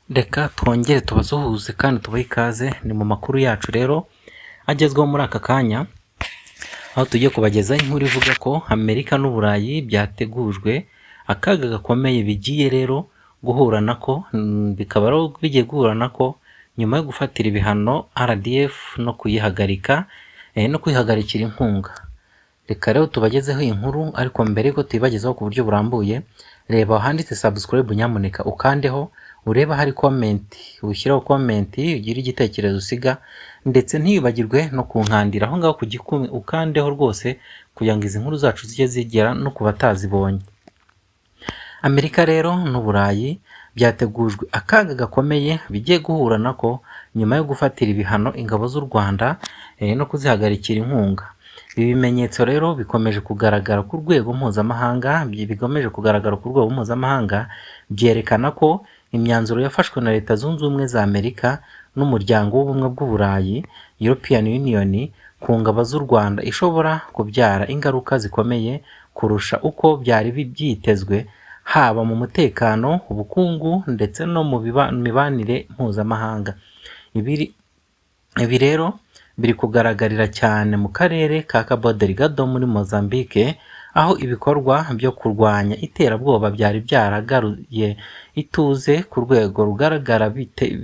Reka twongere tubasuhuze kandi tubahe ikaze ni mu makuru yacu rero agezweho muri aka kanya, aho tugiye kubagezaho inkuru ivuga ko Amerika n'Uburayi byategujwe akaga gakomeye bigiye rero guhura nako, bikaba bigiye guhura nako nyuma yo gufatira ibihano RDF no kuyihagarika no kwihagarikira inkunga. Reka rero tubagezeho iyi nkuru, ariko mbere ko tuyibagezaho ku buryo burambuye, reba ahanditse subscribe nyamuneka ukandeho, ureba hari comment ushyiraho comment, ugira igitekerezo usiga, ndetse ntibagirwe no kunkandira aho ngaho ku gikumi ukandeho rwose, kugira ngo izi nkuru zacu zijye zigera no ku batazibonye. Amerika rero n'Uburayi byategujwe akaga gakomeye bigiye guhura nako nyuma yo gufatira ibihano ingabo z'u Rwanda no kuzihagarikira inkunga. Ibi bimenyetso rero bikomeje kugaragara ku rwego mpuzamahanga, byerekana ko imyanzuro yafashwe na Leta Zunze Ubumwe za Amerika n'Umuryango w'Ubumwe bw'Uburayi European Union ku ngabo z'u Rwanda ishobora kubyara ingaruka zikomeye kurusha uko byari byitezwe, haba mu mutekano, ubukungu ndetse no mu mibanire mpuzamahanga. Ibi rero biri kugaragarira cyane mu karere ka Cabo Delgado muri Mozambique, aho ibikorwa byo kurwanya iterabwoba byari byaragaruye ituze ku rwego rugaragara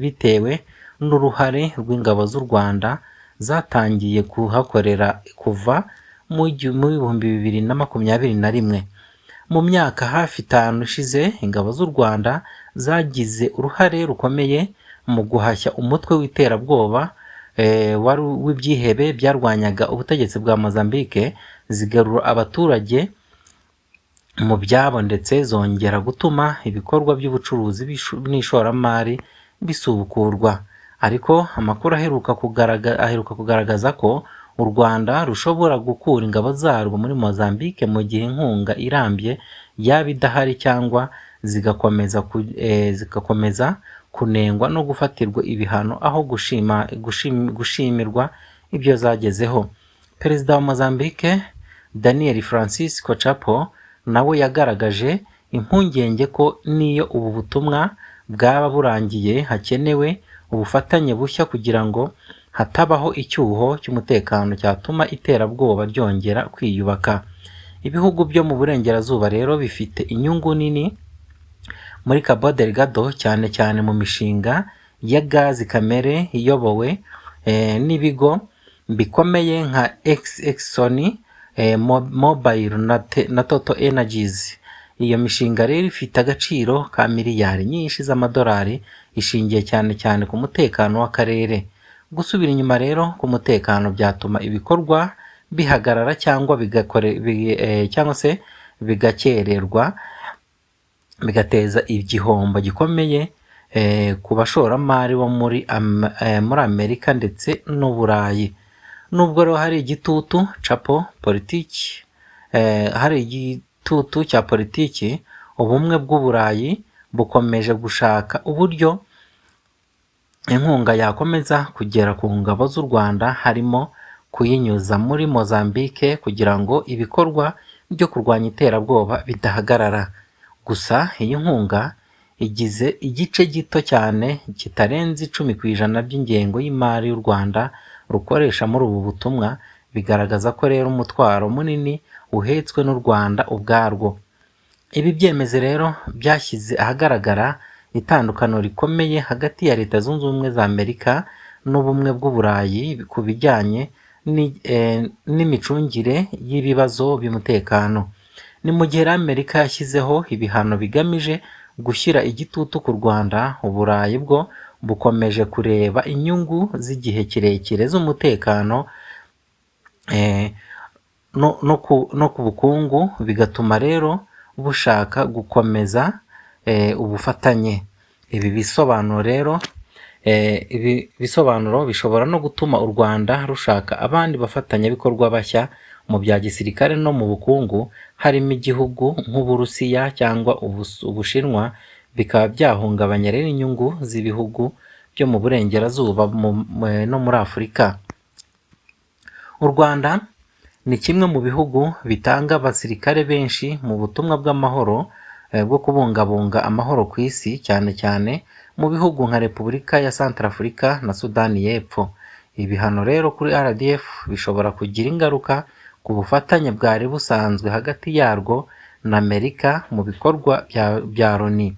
bitewe n'uruhare rw'ingabo z'u Rwanda zatangiye kuhakorera kuva mu 2021. Mu myaka hafi 5 ishize, ingabo z'u Rwanda zagize uruhare rukomeye mu guhashya umutwe w'iterabwoba wari w'ibyihebe byarwanyaga ubutegetsi bwa Mozambique, zigarura abaturage mu byabo ndetse zongera gutuma ibikorwa by'ubucuruzi n'ishoramari bisubukurwa. Ariko amakuru aheruka kugaragaza ko u Rwanda rushobora gukura ingabo zarwo muri Mozambique mu gihe inkunga irambye yaba idahari, cyangwa zigakomeza kunengwa no gufatirwa ibihano aho gushimirwa ibyo zagezeho. Perezida wa Mozambique Daniel Francisco Chapo nawe yagaragaje impungenge ko niyo ubu butumwa bwaba burangiye, hakenewe ubufatanye bushya kugira ngo hatabaho icyuho cy'umutekano cyatuma iterabwoba ryongera kwiyubaka. Ibihugu byo mu burengerazuba rero bifite inyungu nini muri Cabo Delgado, cyane cyane mu mishinga ya gazi kamere iyobowe n'ibigo bikomeye nka Exxon Mobil na Total Energies. Iyo mishinga rero ifite agaciro ka miliyari nyinshi z'amadolari, ishingiye cyane cyane ku mutekano w'akarere. Gusubira inyuma rero ku mutekano byatuma ibikorwa bihagarara cyangwa bigakererwa, bigateza igihombo gikomeye ku bashoramari bo muri Amerika ndetse n'Uburayi. Nubwo rero hari igitutu cya politiki, ubumwe bw'Uburayi bukomeje gushaka uburyo inkunga yakomeza kugera ku ngabo z'u Rwanda, harimo kuyinyuza muri Mozambique kugira ngo ibikorwa byo kurwanya iterabwoba bidahagarara. Gusa iyi nkunga igize igice gito cyane, kitarenze 10% by'ingengo y'imari y'u Rwanda rukoresha muri ubu butumwa, bigaragaza ko rero umutwaro munini uhetswe n'u Rwanda ubwarwo. Ibi byemeze rero byashyize ahagaragara itandukano rikomeye hagati ya Leta Zunze Ubumwe za Amerika n'Ubumwe bw'Uburayi ku bijyanye n'imicungire y'ibibazo by'umutekano. Ni mu gihe Amerika yashyizeho ibihano bigamije gushyira igitutu ku Rwanda, Uburayi bwo bukomeje kureba inyungu z'igihe kirekire z'umutekano no ku bukungu, bigatuma rero bushaka gukomeza ubufatanye. Ibi bisobanuro bishobora no gutuma u Rwanda rushaka abandi bafatanyabikorwa bashya mu bya gisirikare no mu bukungu, harimo igihugu nk'Uburusiya cyangwa Ubushinwa, bikaba byahungabanya rero inyungu z'ibihugu byo mu burengerazuba no muri Afurika. U Rwanda ni kimwe mu bihugu bitanga abasirikare benshi mu butumwa bw'amahoro bwo kubungabunga amahoro ku isi, cyane cyane mu bihugu nka Repubulika ya Centrafrica na Sudani y'Epfo. Ibihano rero kuri RDF bishobora kugira ingaruka ku bufatanye bwari busanzwe hagati yarwo na Amerika mu bikorwa bya Loni.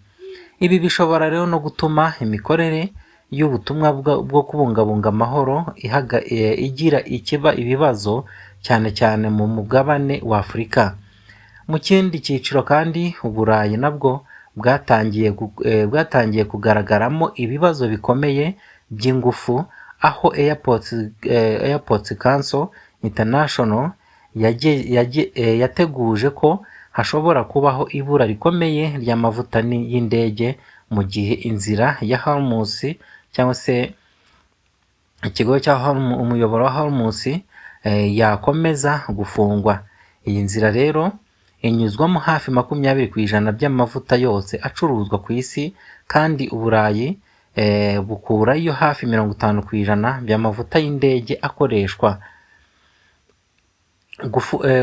Ibi bishobora rero no gutuma imikorere y'ubutumwa bwo kubungabunga amahoro igira ibibazo cyane cyane mu mugabane wa Afurika. Mu kindi cyiciro kandi Uburayi nabwo bwatangiye kugaragaramo ibibazo bikomeye by'ingufu, aho Airports Council International yateguje ko hashobora kubaho ibura rikomeye ry'amavuta y'indege mu gihe inzira ya Hormuz cyangwa se umuyoboro wa Hormuz yakomeza gufungwa. Iyi nzira rero inyuzwamo hafi 20% by'amavuta yose acuruzwa ku isi, kandi Uburayi bukurayo hafi 50% by'amavuta y'indege akoreshwa.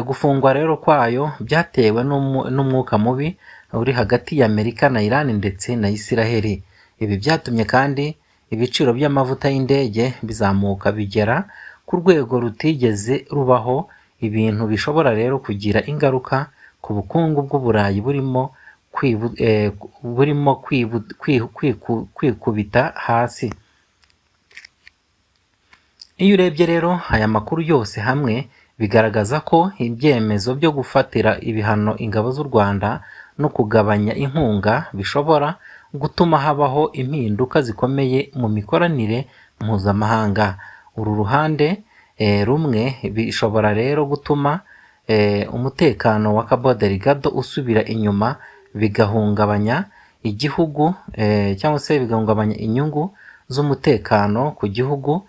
Gufungwa rero kwayo byatewe n'umwuka mubi uri hagati ya Amerika na Iran ndetse na Isiraheli. Ibi byatumye kandi ibiciro by'amavuta y'indege bizamuka bigera ku rwego rutigeze rubaho, ibintu bishobora rero kugira ingaruka ku bukungu bw'Uburayi burimo kwikubita hasi. Iyo urebye rero aya makuru yose hamwe, bigaragaza ko ibyemezo byo gufatira ibihano ingabo z'u Rwanda no kugabanya inkunga bishobora gutuma habaho impinduka zikomeye mu mikoranire mpuzamahanga. Uru ruhande rumwe bishobora rero gutuma umutekano wa Cabo Delgado usubira inyuma, bigahungabanya igihugu cyangwa se bigahungabanya inyungu z'umutekano ku gihugu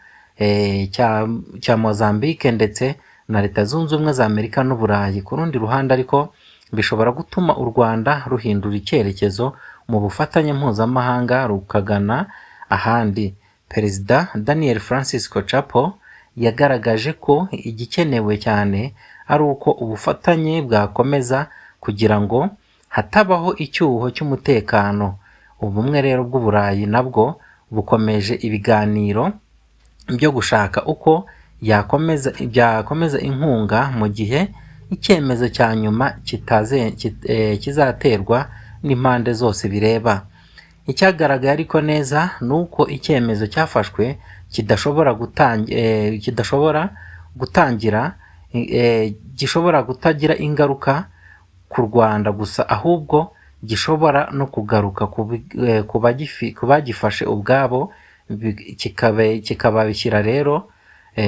cya Mozambique ndetse na Leta Zunze Ubumwe za Amerika n'Uburayi. Ku rundi ruhande ariko bishobora gutuma u Rwanda ruhindura icyerekezo mu bufatanye mpuzamahanga rukagana ahandi. Perezida Daniel Francisco Chapo yagaragaje ko igikenewe cyane ari uko ubufatanye bwakomeza kugira ngo hatabaho icyuho cy'umutekano. Ubumwe rero bw'Uburayi nabwo bukomeje ibiganiro byo gushaka uko byakomeza inkunga mu gihe icyemezo cya nyuma kizaterwa n'impande zose bireba. Icyagaragaye ariko neza ni uko icyemezo cyafashwe gishobora kutagira ingaruka ku Rwanda gusa, ahubwo gishobora no kugaruka ku bagifashe ubwabo, kikabashyira rero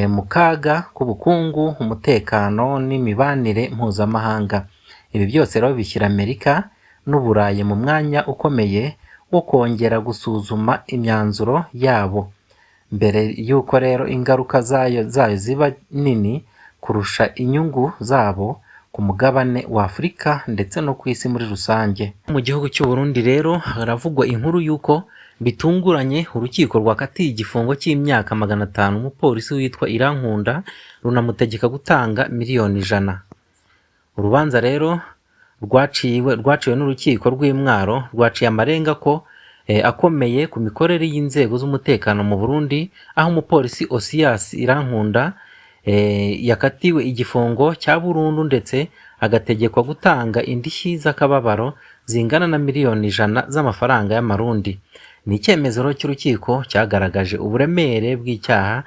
mu kaga k'ubukungu, umutekano n'imibanire mpuzamahanga. Ibi byose rero bishyira Amerika n'Uburayi mu mwanya ukomeye wo kongera gusuzuma imyanzuro yabo, mbere y'uko rero ingaruka zayo ziba nini kurusha inyungu zabo ku mugabane wa Afurika ndetse no ku isi muri rusange. Mu gihugu cy'u Burundi rero haravugwa inkuru y'uko bitunguranye urukiko rwakatiye igifungo cy'imyaka 500 umupolisi witwa Irankunda, runamutegeka gutanga miliyoni 100. Urubanza rero rwaciwe n'urukiko rw'Imwaro rwaciye amarenga ko akomeye ku mikorere y'inzego z'umutekano mu Burundi, aho umupolisi Osias Irankunda yakatiwe igifungo cya burundu ndetse agategekwa gutanga indishyi z'akababaro zingana na miliyoni 100 z'amafaranga y'amarundi. Ni icyemezo cy'urukiko cyagaragaje uburemere bw'icyaha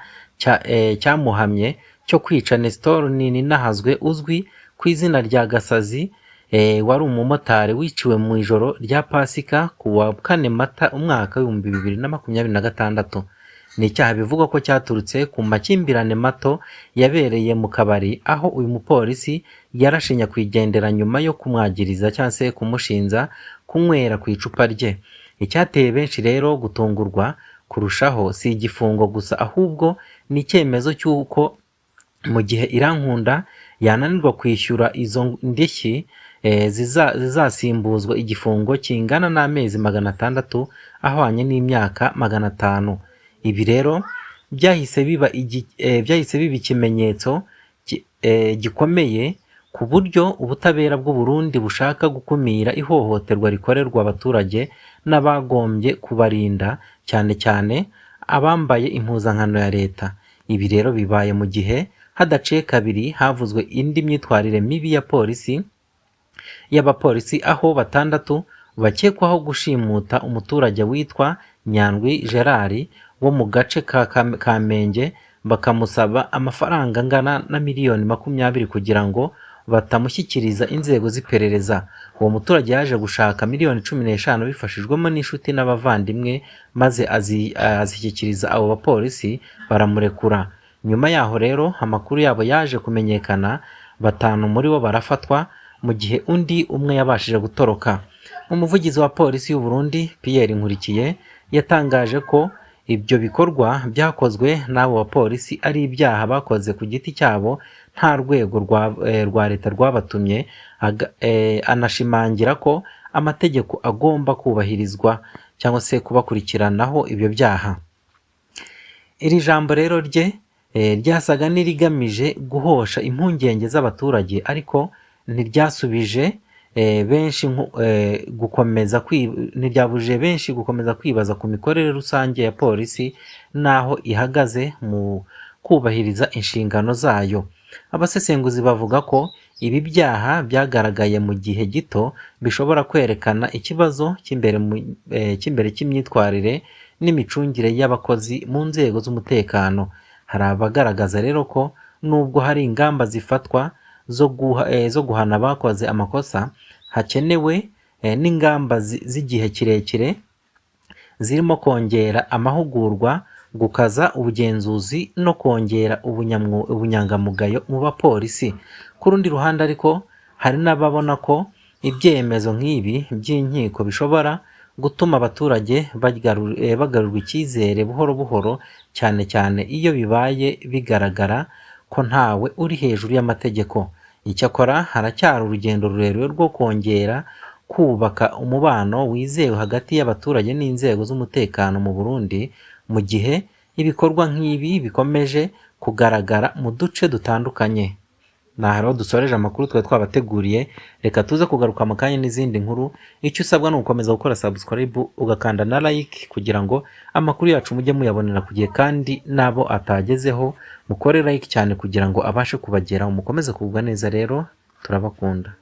cyamuhamye cyo kwica Nestor Nininahazwe uzwi ku izina rya Gasazi, wari umumotari wiciwe mu ijoro rya Pasika ku wa 4 Mata umwaka wa 2026. Ni icyaha bivugwa ko cyaturutse ku makimbirane mato yabereye mu kabari, aho uyu mupolisi yarashe nyakwigendera nyuma yo kumwagiriza cyangwa se kumushinja kunywera ku icupa rye. Icyateye benshi rero gutungurwa kurushaho si igifungo gusa, ahubwo ni icyemezo cy'uko mu gihe Irankunda yananirwa kwishyura izo ndishyi zizasimbuzwa igifungo kingana n'amezi 600 ahwanye n'imyaka 500. Ibi rero byahise biba ikimenyetso gikomeye ku buryo ubutabera bw'u Burundi bushaka gukumira ihohoterwa rikorerwa abaturage n'abagombye kubarinda cyane cyane abambaye impuzankano ya leta. Ibi rero bibaye mu gihe hadaciye kabiri havuzwe indi myitwarire mibi y'abapolisi aho batandatu bakekwaho gushimuta umuturage witwa Nyandwi Gerard wo mu gace ka Kamenge, bakamusaba amafaranga angana na miliyoni 20 kugira ngo batamushyikiriza inzego z'iperereza. Uwo muturage yaje gushaka miliyoni 15 bifashijwemo n'inshuti n'abavandimwe, maze azishyikiriza abo bapolisi baramurekura. Nyuma yaho rero amakuru yabo yaje kumenyekana, 5 muri bo barafatwa mu gihe undi umwe yabashije gutoroka. Umuvugizi wa polisi y'u Burundi Pierre Nkurikiye yatangaje ko ibyo bikorwa byakozwe n'abo bapolisi ari ibyaha bakoze ku giti cyabo, nta rwego rwa leta rwabatumye, anashimangira ko amategeko agomba kubahirizwa cyangwa se kubakurikiranaho ibyo byaha. Iri jambo rero rye ryasaga n'irigamije guhosha impungenge z'abaturage, ariko ntiryabujije benshi gukomeza kwibaza ku mikorere rusange ya polisi n'aho ihagaze mu kubahiriza inshingano zayo. Abasesenguzi bavuga ko ibi byaha byagaragaye mu gihe gito bishobora kwerekana ikibazo cy'imbere cy'imyitwarire n'imicungire y'abakozi mu nzego z'umutekano. Hari abagaragaza rero ko nubwo hari ingamba zifatwa zo guhana abakoze amakosa, hakenewe n'ingamba z'igihe kirekire zirimo kongera amahugurwa, gukaza ubugenzuzi no kongera ubunyangamugayo mu bapolisi. Ku rundi ruhande ariko hari n'ababona ko ibyemezo nk'ibi by'inkiko bishobora gutuma abaturage bagarurwa icyizere buhoro buhoro, cyane cyane iyo bibaye bigaragara ko ntawe uri hejuru y'amategeko. Icyakora haracyari urugendo rurerure rwo kongera kubaka umubano wizewe hagati y'abaturage n'inzego z'umutekano mu Burundi, mu gihe ibikorwa nk'ibi bikomeje kugaragara mu duce dutandukanye. Naho rero dusoreje amakuru twari twabateguriye, reka tuze kugaruka mu kanya n'izindi nkuru. Icyo usabwa ni ugukomeza gukora subscribe ugakanda na like kugira ngo amakuru yacu mujye muyabonera ku gihe, kandi nabo atagezeho mukore like cyane kugira ngo abashe kubageraho. Mukomeze kugubwa neza rero, turabakunda.